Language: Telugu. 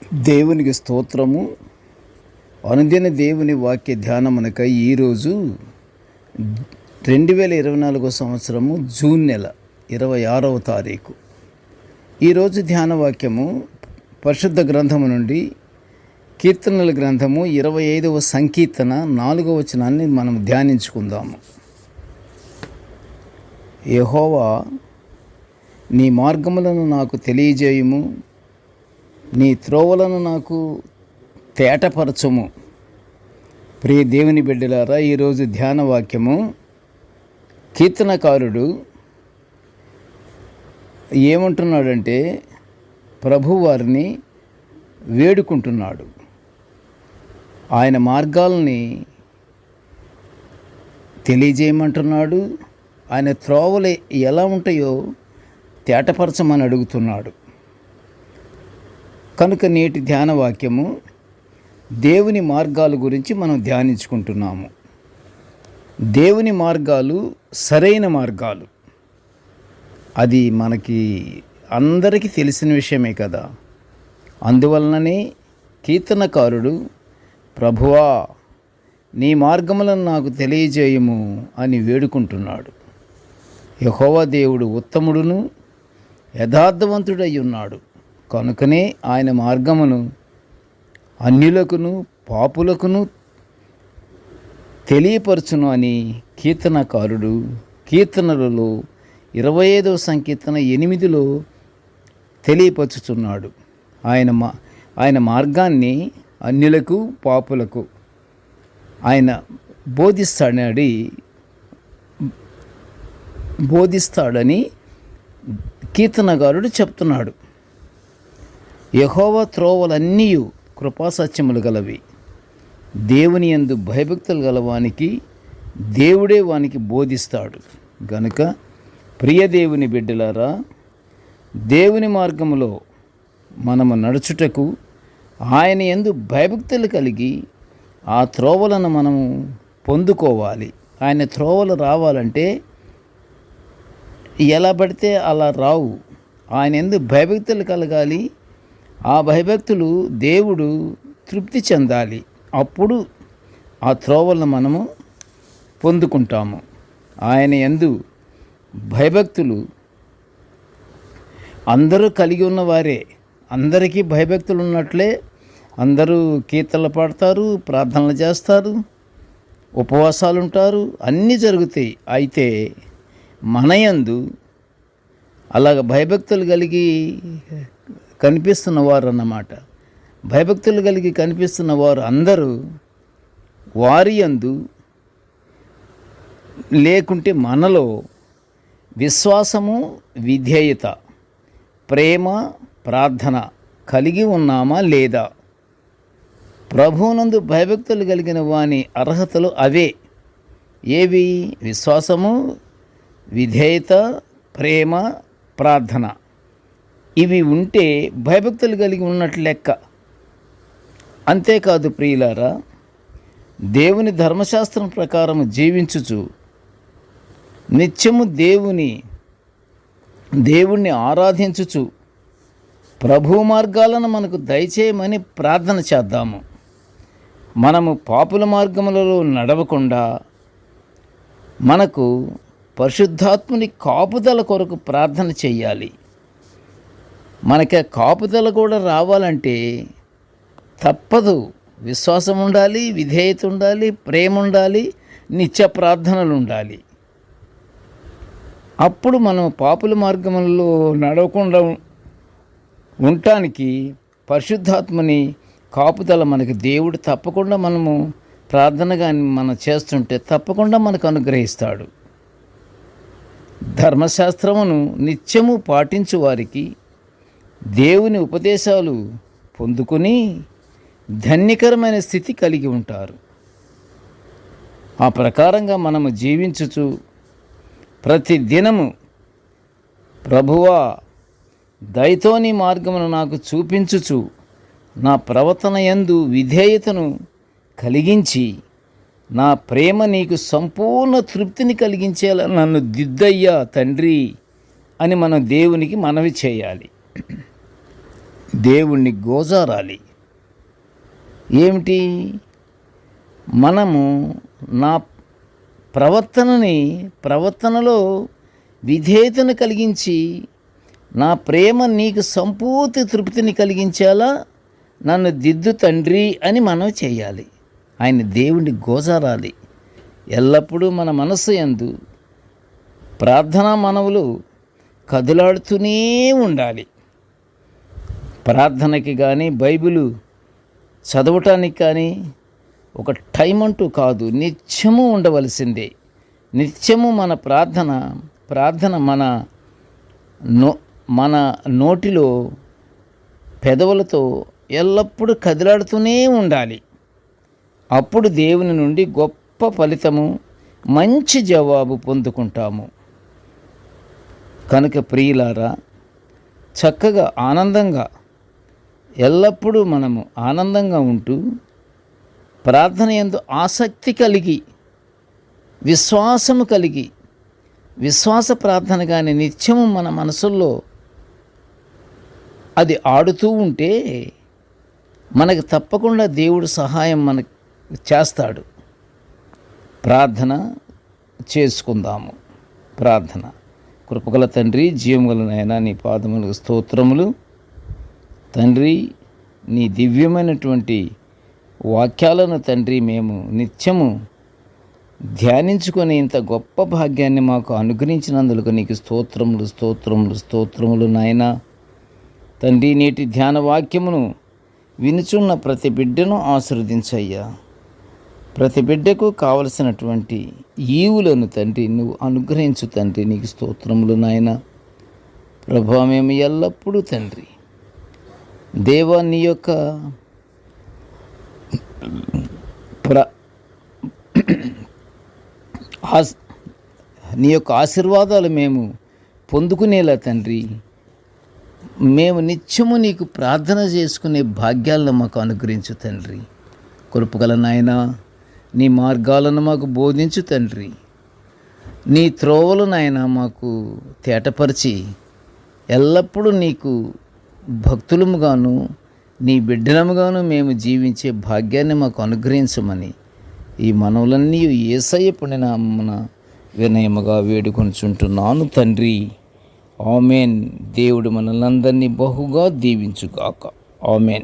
దేవునికి స్తోత్రము. అనుదిన దేవుని వాక్య ధ్యానమునకై ఈరోజు 2024 సంవత్సరము జూన్ నెల 26వ తారీఖు. ఈరోజు ధ్యాన వాక్యము పరిశుద్ధ గ్రంథము నుండి కీర్తనల గ్రంథము 25వ సంకీర్తన 4వ వచనాన్ని మనం ధ్యానించుకుందాము. యెహోవా, నీ మార్గములను నాకు తెలియజేయుము, నీ త్రోవలను నాకు తేటపరచుము. ప్రియ దేవుని బిడ్డలారా, ఈరోజు ధ్యాన వాక్యము కీర్తనకారుడు ఏమంటున్నాడంటే ప్రభువారిని వేడుకుంటున్నాడు. ఆయన మార్గాల్ని తెలియజేయమంటున్నాడు. ఆయన త్రోవలు ఎలా ఉంటాయో తేటపరచమని అడుగుతున్నాడు. కనుక నేటి ధ్యాన వాక్యము దేవుని మార్గాల గురించి మనం ధ్యానించుకుంటున్నాము. దేవుని మార్గాలు సరైన మార్గాలు. అది మనకి అందరికీ తెలిసిన విషయమే కదా. అందువలననే కీర్తనకారుడు, ప్రభువా, నీ మార్గములను నాకు తెలియజేయము అని వేడుకుంటున్నాడు. యెహోవా దేవుడు ఉత్తముడును యథార్థవంతుడై ఉన్నాడు. కనుకనే ఆయన మార్గమును అన్యులకును పాపులకును తెలియపరచును అని కీర్తనకారుడు కీర్తనలలో 25వ సంకీర్తన 8లో తెలియపరుచుచున్నాడు. ఆయన మార్గాన్ని అన్యులకు పాపులకు ఆయన బోధిస్తాడని కీర్తనకారుడు చెప్తున్నాడు. యెహోవా త్రోవలన్నీ కృపాసత్యములు గలవి. దేవుని యందు భయభక్తులు గలవానికి దేవుడే వానికి బోధిస్తాడు. గనుక ప్రియ దేవుని బిడ్డలారా, దేవుని మార్గములో మనము నడుచుటకు ఆయన యందు భయభక్తులు కలిగి ఆ త్రోవలను మనము పొందుకోవాలి. ఆయన త్రోవలు రావాలంటే ఎలా పడితే అలా రావు. ఆయన యందు భయభక్తులు కలగాలి. ఆ భయభక్తులు దేవుడు తృప్తి చెందాలి. అప్పుడు ఆ త్రోవలను మనము పొందుకుంటాము. ఆయన యందు భయభక్తులు అందరూ కలిగి ఉన్నవారే. అందరికీ భయభక్తులు ఉన్నట్లే అందరూ కీర్తనలు పాడతారు, ప్రార్థనలు చేస్తారు, ఉపవాసాలు ఉంటారు, అన్నీ జరుగుతాయి. అయితే మన యందు అలాగ భయభక్తులు కలిగి కనిపిస్తున్నవారు అన్నమాట. భయభక్తులు కలిగి కనిపిస్తున్న వారు అందరూ వారి యందు లేకుంటే మనలో విశ్వాసము, విధేయత, ప్రేమ, ప్రార్థన కలిగి ఉన్నామా లేదా? ప్రభువునందు భయభక్తులు కలిగిన వాని అర్హతలు అవే. ఏవి? విశ్వాసము, విధేయత, ప్రేమ, ప్రార్థన. ఇవి ఉంటే భయభక్తులు కలిగి ఉన్నట్లు లెక్క. అంతేకాదు ప్రియులారా, దేవుని ధర్మశాస్త్రం ప్రకారం జీవించుచు నిత్యము దేవుణ్ణి ఆరాధించుచు ప్రభు మార్గాలను మనకు దయచేయమని ప్రార్థన చేద్దాము. మనము పాపుల మార్గములలో నడవకుండా మనకు పరిశుద్ధాత్ముని కాపుదల కొరకు ప్రార్థన చెయ్యాలి. మనకి కాపుదల కూడా రావాలంటే తప్పదు. విశ్వాసం ఉండాలి, విధేయత ఉండాలి, ప్రేమ ఉండాలి, నిత్య ప్రార్థనలు ఉండాలి. అప్పుడు మనం పాపుల మార్గంలో నడవకుండా ఉండటానికి పరిశుద్ధాత్మని కాపుదల మనకి దేవుడు తప్పకుండా మనము ప్రార్థన కానీ మనం చేస్తుంటే తప్పకుండా మనకు అనుగ్రహిస్తాడు. ధర్మశాస్త్రమును నిత్యము పాటించు వారికి దేవుని ఉపదేశాలు పొందుకొని ధన్యకరమైన స్థితి కలిగి ఉంటారు. ఆ ప్రకారంగా మనము జీవించుచు ప్రతి దినము, ప్రభువా, దయతో నీ మార్గమును నాకు చూపించుచు నా ప్రవర్తన యందు విధేయతను కలిగించి నా ప్రేమ నీకు సంపూర్ణ తృప్తిని కలిగించేలా నన్ను దిద్దయ్యా తండ్రి అని మనం దేవునికి మనవి చేయాలి. దేవుణ్ణి గోజారాలి. ఏమిటి? మనము నా ప్రవర్తనలో విధేయతను కలిగించి, నా ప్రేమ నీకు సంపూర్తి తృప్తిని కలిగించేలా నన్ను దిద్దు తండ్రి అని మనం చేయాలి. ఆయన దేవుణ్ణి గోజారాలి. ఎల్లప్పుడూ మన మనస్సు యందు ప్రార్థనా మనవులు కదులాడుతూనే ఉండాలి. ప్రార్థనకి కానీ బైబిలు చదవటానికి కానీ ఒక టైం అంటూ కాదు, నిత్యము ఉండవలసిందే. నిత్యము మన ప్రార్థన మన నోటిలో పెదవులతో ఎల్లప్పుడూ కదిలాడుతూనే ఉండాలి. అప్పుడు దేవుని నుండి గొప్ప ఫలితము, మంచి జవాబు పొందుకుంటాము. కనుక ప్రియులారా, చక్కగా ఆనందంగా ఎల్లప్పుడూ మనము ఆనందంగా ఉంటూ ప్రార్థన యందు ఆసక్తి కలిగి, విశ్వాసము కలిగి, విశ్వాస ప్రార్థన కానీ నిత్యము మన మనసుల్లో అది ఆడుతూ ఉంటే మనకు తప్పకుండా దేవుడు సహాయం మనకు చేస్తాడు. ప్రార్థన చేసుకుందాము. ప్రార్థన. కృపగల తండ్రి, జీవముగల నాయనా, నీ పాదములకు స్తోత్రములు. తండ్రి, నీ దివ్యమైనటువంటి వాక్యాలను తండ్రి మేము నిత్యము ధ్యానించుకొని ఇంత గొప్ప భాగ్యాన్ని మాకు అనుగ్రహించినందుకు నీకు స్తోత్రములు నాయనా. తండ్రి, నేటి ధ్యాన వాక్యమును వినుచున్న ప్రతి బిడ్డను ఆశీర్వదించయ్యా. ప్రతి బిడ్డకు కావలసినటువంటి ఈవులను తండ్రి నువ్వు అనుగ్రహించు తండ్రి. నీకు స్తోత్రములు నాయనా. ప్రభా, మేము ఎల్లప్పుడూ తండ్రి దేవా నీ యొక్క ఆశీర్వాదాలు మేము పొందుకునేలా తండ్రి, మేము నిత్యము నీకు ప్రార్థన చేసుకునే భాగ్యాలను మాకు అనుగ్రహించు తండ్రి. కృపగల నాయనా, నీ మార్గాలను మాకు బోధించు తండ్రి. నీ త్రోవలు నాయనా మాకు తేటపరిచి ఎల్లప్పుడూ నీకు భక్తులముగాను నీ బిడ్డలముగాను మేము జీవించే భాగ్యాన్ని మాకు అనుగ్రహించమని ఈ మనవులన్నీ యేసయ్య పుణ్యనామమున వినయముగా వేడుకొనుచుంటున్నాను తండ్రి. ఆమెన్. దేవుడు మనలందరినీ బహుగా దీవించుగాక. ఆమెన్.